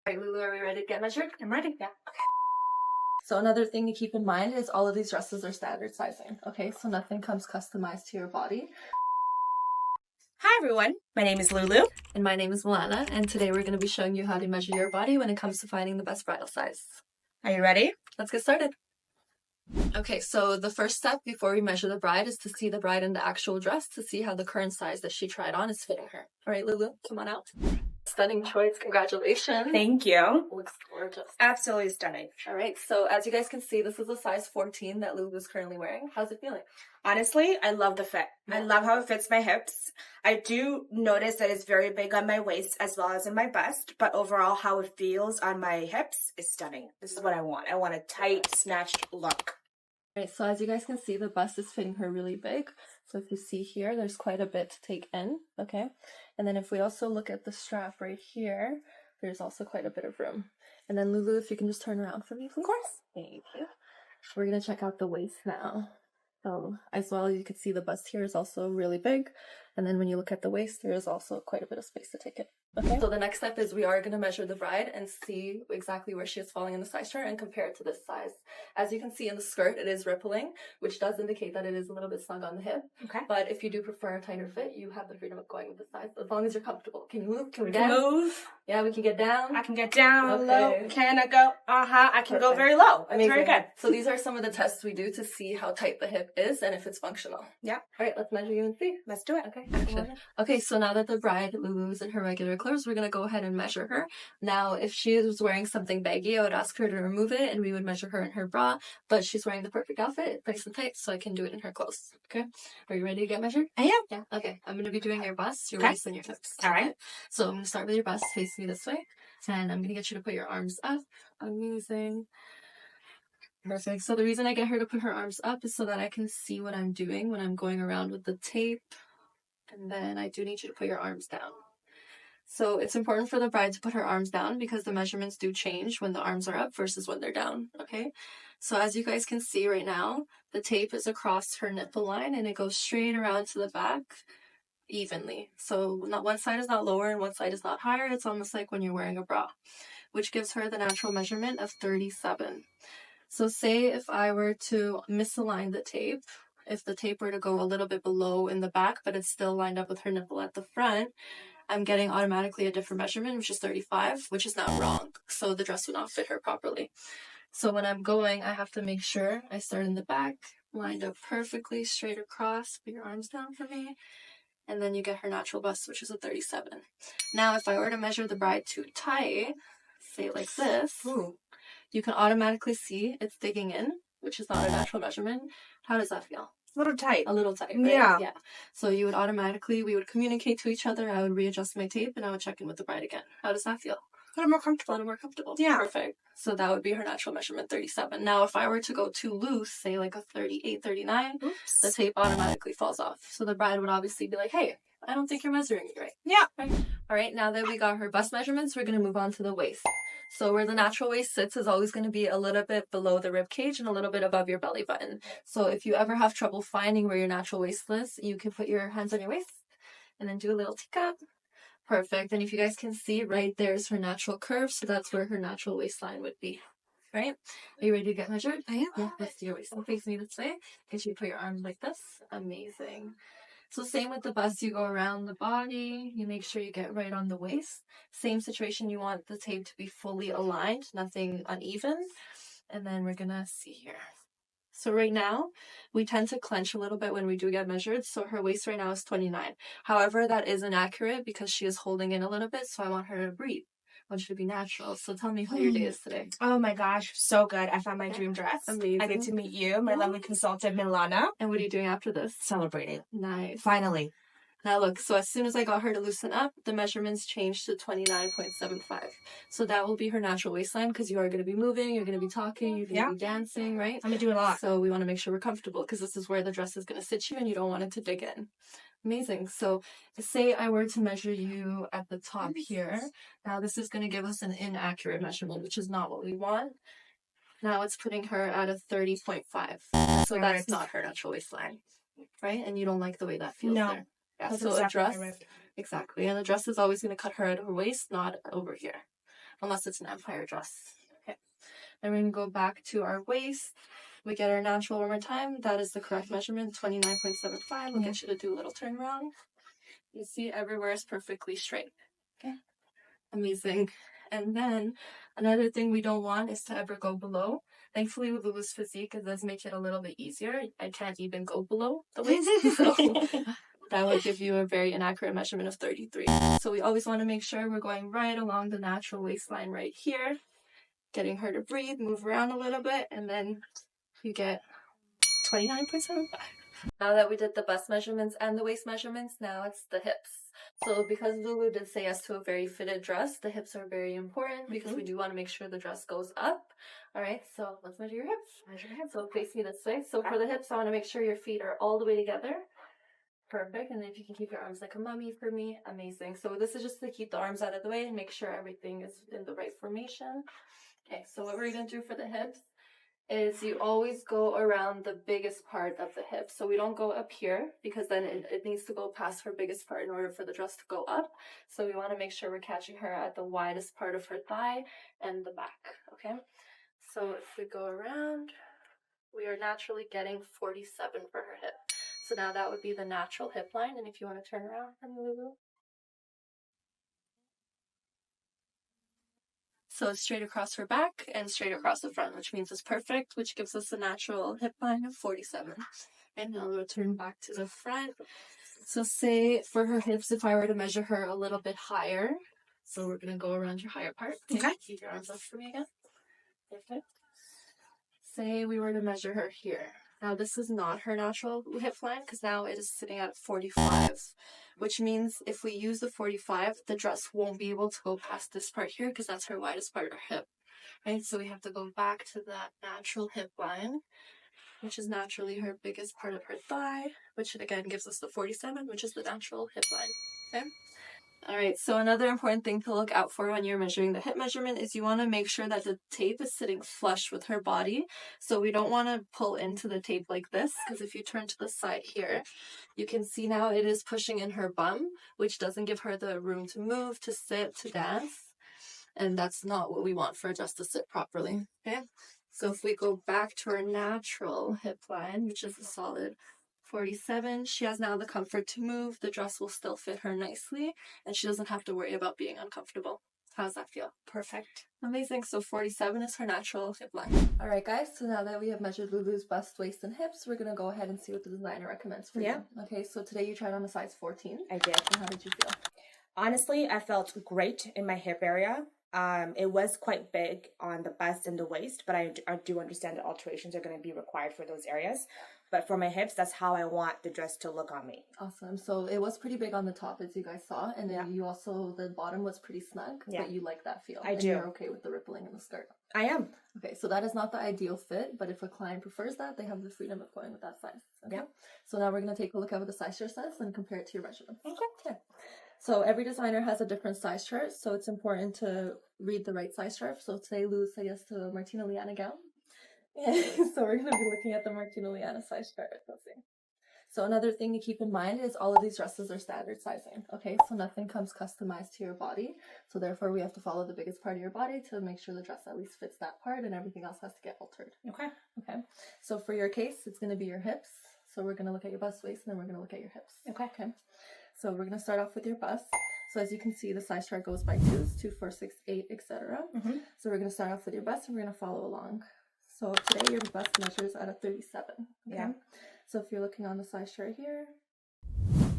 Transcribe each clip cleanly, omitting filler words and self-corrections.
Alright, Lulu, are we ready to get measured? I'm ready. Yeah. Okay. So another thing to keep in mind is all of these dresses are standard sizing. Okay, so nothing comes customized to your body. Hi everyone, my name is Lulu. And my name is Milana, and today we're going to be showing you how to measure your body when it comes to finding the best bridal size. Are you ready? Let's get started. Okay, so the first step before we measure the bride is to see the bride in the actual dress to see how the current size that she tried on is fitting her. Alright, Lulu, come on out. Stunning choice, congratulations. Thank you. Looks gorgeous. Absolutely stunning. Alright, so as you guys can see, this is a size 14 that Lulu is currently wearing. How's it feeling? Honestly, I love the fit. I love how it fits my hips. I do notice that it's very big on my waist as well as in my bust, but overall how it feels on my hips is stunning. This is what I want. I want a tight, snatched look. Alright, so as you guys can see, the bust is fitting her really big. So if you see here, there's quite a bit to take in, okay? And then if we also look at the strap right here, there's also quite a bit of room. And then Lulu, if you can just turn around for me, please. Of course. Thank you. We're going to check out the waist now. So as well, you can see the bust here is also really big. And then when you look at the waist, there is also quite a bit of space to take it. Okay, so the next step is we are going to measure the bride and see exactly where she is falling in the size chart and compare it to this size. As you can see in the skirt, it is rippling, which does indicate that it is a little bit snug on the hip. Okay. But if you do prefer a tighter fit, you have the freedom of going with the size, as long as you're comfortable. Can you move? Can we Can get move? Yeah, we can get down. I can get down Okay. low. Can I go? I can go Perfect. very low. That's Amazing. very good. So these are some of the tests we do to see how tight the hip is and if it's functional. Yeah. All right, let's measure you and see. Let's do it. Okay. Okay, so now that the bride, Lulu, is in her regular clothes, we're going to go ahead and measure her. Now, if she was wearing something baggy, I would ask her to remove it and we would measure her in her bra. But she's wearing the perfect outfit, nice and tight, so I can do it in her clothes. Okay? Are you ready to get measured? I am. Yeah. Okay. I'm going to be doing your bust, your Okay. waist, and your hips. All right. Okay? So I'm going to start with your bust. Face me this way. And I'm going to get you to put your arms up. Amazing. Perfect. So the reason I get her to put her arms up is so that I can see what I'm doing when I'm going around with the tape. And then I do need you to put your arms down. So it's important for the bride to put her arms down because the measurements do change when the arms are up versus when they're down, okay? So as you guys can see right now, the tape is across her nipple line and it goes straight around to the back evenly. So not one side is not lower and one side is not higher. It's almost like when you're wearing a bra, which gives her the natural measurement of 37. So say if I were to misalign the tape, if the tape were to go a little bit below in the back, but it's still lined up with her nipple at the front, I'm getting automatically a different measurement, which is 35, which is not wrong. So the dress would not fit her properly. So when I'm going, I have to make sure I start in the back, lined up perfectly, straight across. Put your arms down for me. And then you get her natural bust, which is a 37. Now, if I were to measure the bride too tight, say like this, you can automatically see it's digging in, which is not a natural measurement. How does that feel? A little tight. A little tight, right? Yeah. Yeah. So you would automatically, we would communicate to each other. I would readjust my tape and I would check in with the bride again. How does that feel? A little more A comfortable. little more comfortable. Yeah. Perfect. So that would be her natural measurement, 37. Now, if I were to go too loose, say like a 38, 39, Oops. the tape automatically falls off. So the bride would obviously be like, hey, I don't think you're measuring me right. Yeah. Right? All right, now that we got her bust measurements, we're going to move on to the waist. So where the natural waist sits is always going to be a little bit below the rib cage and a little bit above your belly button. So if you ever have trouble finding where your natural waist is, you can put your hands on your waist and then do a little teacup. Perfect. And if you guys can see, right there's her natural curve. So that's where her natural waistline would be. Right? Are you ready to get measured? I am. Yeah, let's do your waist. Face me this way. Get you to put your arms like this. Amazing. So same with the bust, you go around the body, you make sure you get right on the waist. Same situation, you want the tape to be fully aligned, nothing uneven. And then we're gonna see here. So right now, we tend to clench a little bit when we do get measured. So her waist right now is 29. However, that is inaccurate because she is holding in a little bit, so I want her to breathe. I want you to be natural. So tell me how your day is today. Oh my gosh, so good. I found my dream dress. Amazing. I get to meet you, my lovely consultant, Milana. And what are you doing after this? Celebrating. Nice. Finally. Now look, so as soon as I got her to loosen up, the measurements changed to 29.75. So that will be her natural waistline because you are going to be moving, you're going to be talking, you're going to be dancing, right? I'm going to do a lot. So we want to make sure we're comfortable because this is where the dress is going to sit you and you don't want it to dig in. Amazing. So say I were to measure you at the top here. Now this is going to give us an inaccurate measurement, which is not what we want. Now it's putting her at a 30.5. So that's not her natural waistline, right? And you don't like the way that feels there. Yeah, That's so exactly a dress, my rift. exactly. And the dress is always going to cut her at her waist, not over here. unless it's an empire dress. Okay. And we're going to go back to our waist. We get our natural one more time. That is the correct measurement, 29.75. We'll get you to do a little turnaround. You see everywhere is perfectly straight. Okay. Amazing. And then another thing we don't want is to ever go below. Thankfully, with Lulu's physique, it does make it a little bit easier. I can't even go below the waist, so that would give you a very inaccurate measurement of 33. So we always want to make sure we're going right along the natural waistline right here, getting her to breathe, move around a little bit, and then you get 29.75. Now that we did the bust measurements and the waist measurements, now it's the hips. So because Lulu did say yes to a very fitted dress, the hips are very important because we do want to make sure the dress goes up. All right, so let's measure your hips. Measure your hips. So face me this way. So for the hips, I want to make sure your feet are all the way together. Perfect. And then if you can keep your arms like a mummy for me, amazing. So this is just to keep the arms out of the way and make sure everything is in the right formation. Okay, so what we're going to do for the hips is you always go around the biggest part of the hip. So we don't go up here because then it needs to go past her biggest part in order for the dress to go up. So we want to make sure we're catching her at the widest part of her thigh and the back, okay? So if we go around, we are naturally getting 47 for her hip. So now that would be the natural hip line. And if you want to turn around from Lulu. So it's straight across her back and straight across the front, which means it's perfect, which gives us a natural hip line of 47. And now we'll turn back to the front. So say for her hips, if I were to measure her a little bit higher, so we're going to go around your higher part. Okay. Keep your arms up for me again. Perfect. Say we were to measure her here. Now, this is not her natural hip line because now it is sitting at 45, which means if we use the 45, the dress won't be able to go past this part here because that's her widest part of her hip, right? So we have to go back to that natural hip line, which is naturally her biggest part of her thigh, which again gives us the 47, which is the natural hip line, okay? All right, so another important thing to look out for when you're measuring the hip measurement is you want to make sure that the tape is sitting flush with her body. So we don't want to pull into the tape like this, because if you turn to the side here, you can see now it is pushing in her bum, which doesn't give her the room to move, to sit, to dance. And that's not what we want for a dress to sit properly, okay? So if we go back to our natural hip line, which is a solid 47, she has now the comfort to move. The dress will still fit her nicely, and she doesn't have to worry about being uncomfortable. How does that feel? Perfect. Amazing. So 47 is her natural hip line. All right, guys. So now that we have measured Lulu's bust, waist, and hips, we're going to go ahead and see what the designer recommends for you. Okay, so today you tried on a size 14. I did. And how did you feel? Honestly, I felt great in my hip area. It was quite big on the bust and the waist, but I do understand that alterations are going to be required for those areas. But for my hips, that's how I want the dress to look on me. Awesome. So it was pretty big on the top, as you guys saw, and then you also, the bottom was pretty snug, but you like that feel. I do. You're okay with the rippling in the skirt. I am. Okay, so that is not the ideal fit, but if a client prefers that, they have the freedom of going with that size. Okay? So now we're going to take a look at what the size chart says and compare it to your measurements. Okay. So every designer has a different size chart, so it's important to read the right size chart. So today Lou said yes to a Martina Liana gown. So we're going to be looking at the Martina Liana size chart. Let's see. So another thing to keep in mind is all of these dresses are standard sizing. Okay, so nothing comes customized to your body. So therefore we have to follow the biggest part of your body to make sure the dress at least fits that part, and everything else has to get altered. Okay. So for your case, it's going to be your hips. So we're going to look at your bust, waist, and then we're going to look at your hips. Okay. So we're going to start off with your bust. So as you can see, the size chart goes by 2s, 2, 4, 6, 8, etc. So we're going to start off with your bust, and we're going to follow along. So today your bust measures at a 37. Okay? So if you're looking on the size chart here,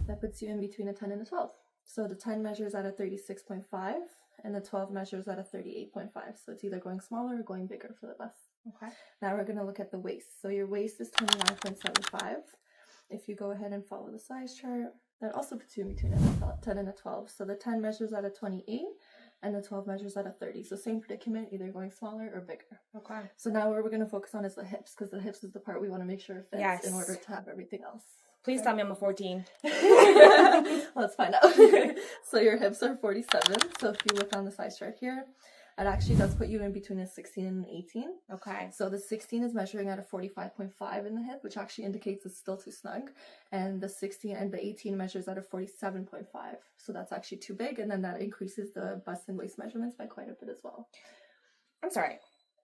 that puts you in between a 10 and a 12. So the 10 measures at a 36.5, and the 12 measures at a 38.5. So it's either going smaller or going bigger for the bust. Okay. Now we're going to look at the waist. So your waist is 29.75. If you go ahead and follow the size chart, that also puts you in between a 10 and a 12. So the 10 measures at a 28, and the 12 measures at a 30. So same predicament, either going smaller or bigger. Okay. So now what we're going to focus on is the hips, because the hips is the part we want to make sure fits in order to have everything else. Please tell me I'm a 14. Let's find out. So your hips are 47. So if you look on the size chart here, It actually does put you in between a 16 and an 18. Okay. So the 16 is measuring at a 45.5 in the hip, which actually indicates it's still too snug. And the 16 and the 18 measures at a 47.5. So that's actually too big. And then that increases the bust and waist measurements by quite a bit as well. I'm sorry.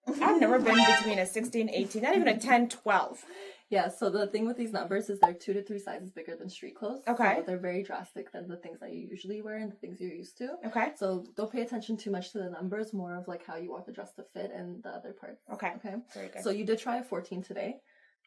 I've never been between a 16, 18, not even a 10, 12. Yeah, so the thing with these numbers is they're 2 to 3 sizes bigger than street clothes. Okay. So they're very drastic than the things that you usually wear and the things you're used to. Okay. So don't pay attention too much to the numbers, more of like how you want the dress to fit and the other parts. Okay. Okay. Very good. So you did try a 14 today.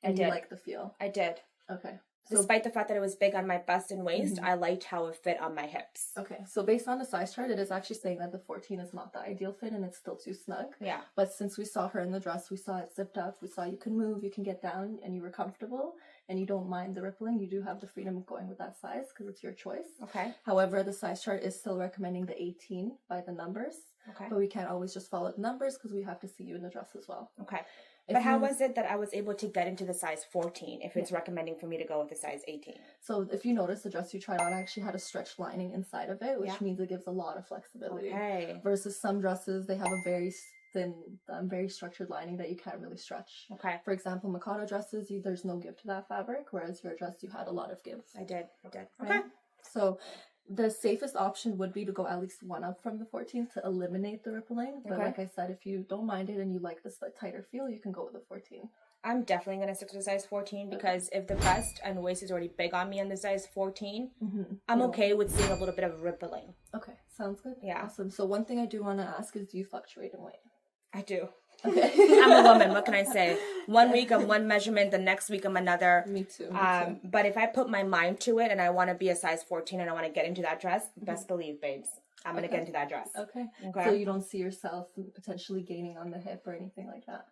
And I did. You like the feel. I did. Okay. So, despite the fact that it was big on my bust and waist, I liked how it fit on my hips. Okay, so based on the size chart, it is actually saying that the 14 is not the ideal fit and it's still too snug. Yeah. But since we saw her in the dress, we saw it zipped up, we saw you can move, you can get down, and you were comfortable, and you don't mind the rippling, you do have the freedom of going with that size because it's your choice. Okay. However, the size chart is still recommending the 18 by the numbers. Okay. But we can't always just follow the numbers because we have to see you in the dress as well. Okay. But how was it that I was able to get into the size 14 if it's recommending for me to go with the size 18? So if you notice, the dress you tried on actually had a stretch lining inside of it, which means it gives a lot of flexibility. Okay. Versus some dresses, they have a very thin, very structured lining that you can't really stretch. Okay. For example, Mikado dresses, there's no give to that fabric, whereas your dress, you had a lot of give. I did. Right? Okay. So the safest option would be to go at least one up from the 14 to eliminate the rippling. But like I said, if you don't mind it and you like this tighter feel, you can go with the 14. I'm definitely going to stick to the size 14 because if the bust and waist is already big on me on the size 14, I'm okay with seeing a little bit of rippling. Okay, sounds good. Yeah. Awesome. So one thing I do want to ask is, do you fluctuate in weight? I do. Okay. I'm a woman. What can I say? 1 week I'm one measurement, the next week I'm another. Me too. But if I put my mind to it and I want to be a size 14 and I want to get into that dress, best believe, babes, I'm going to get into that dress. Okay. So you don't see yourself potentially gaining on the hip or anything like that?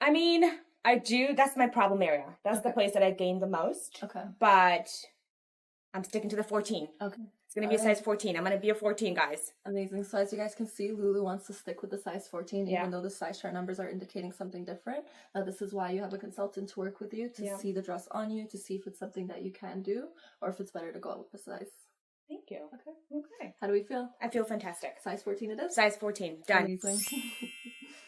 I mean, I do. That's my problem area. That's the place that I gain the most. Okay. But I'm sticking to the 14. Okay. It's going to be a size 14. I'm going to be a 14, guys. Amazing. So as you guys can see, Lulu wants to stick with the size 14, even though the size chart numbers are indicating something different. This is why you have a consultant to work with you to see the dress on you, to see if it's something that you can do, or if it's better to go up with the size. Thank you. Okay. How do we feel? I feel fantastic. Size 14 it is? Size 14. Done. Amazing.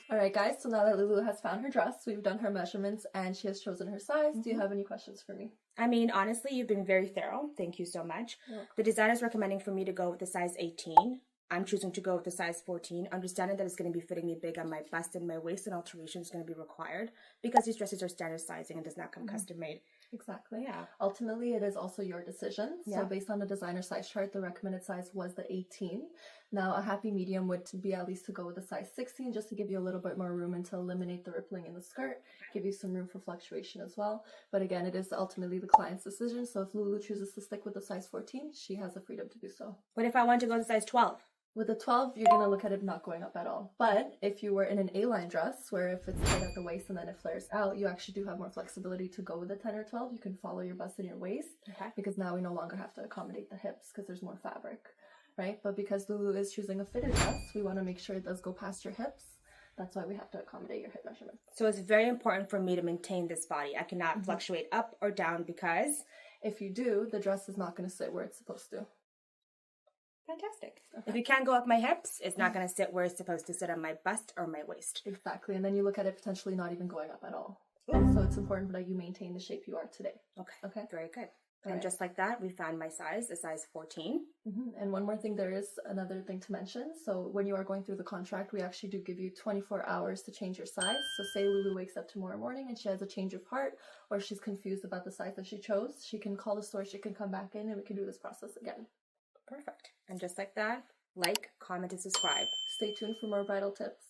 All right, guys. So now that Lulu has found her dress, we've done her measurements, and she has chosen her size. Do you have any questions for me? I mean, honestly, you've been very thorough. Thank you so much. The designer's recommending for me to go with the size 18. I'm choosing to go with the size 14, understanding that it's going to be fitting me big on my bust and my waist, and alteration is going to be required because these dresses are standard sizing and does not come custom made. Exactly. Yeah. Ultimately, it is also your decision. So based on the designer size chart, the recommended size was the 18. Now, a happy medium would be at least to go with the size 16, just to give you a little bit more room and to eliminate the rippling in the skirt, give you some room for fluctuation as well. But again, it is ultimately the client's decision. So if Lulu chooses to stick with the size 14, she has the freedom to do so. What if I want to go to size 12? With a 12, you're going to look at it not going up at all. But if you were in an A-line dress, where if it's tight at the waist and then it flares out, you actually do have more flexibility to go with a 10 or 12. You can follow your bust and your waist, because now we no longer have to accommodate the hips because there's more fabric, right? But because Lulu is choosing a fitted dress, we want to make sure it does go past your hips. That's why we have to accommodate your hip measurements. So it's very important for me to maintain this body. I cannot fluctuate up or down because if you do, the dress is not going to sit where it's supposed to. Fantastic. If you can't go up my hips, it's not going to sit where it's supposed to sit on my bust or my waist. Exactly. And then you look at it potentially not even going up at all. So it's important that you maintain the shape you are today. Okay. Very good. And just like that, we found my size, a size 14. And one more thing, there is another thing to mention. So when you are going through the contract, we actually do give you 24 hours to change your size. So say Lulu wakes up tomorrow morning and she has a change of heart, or she's confused about the size that she chose, she can call the store, she can come back in, and we can do this process again. Perfect. And just like that, like, comment, and subscribe. Stay tuned for more bridal tips.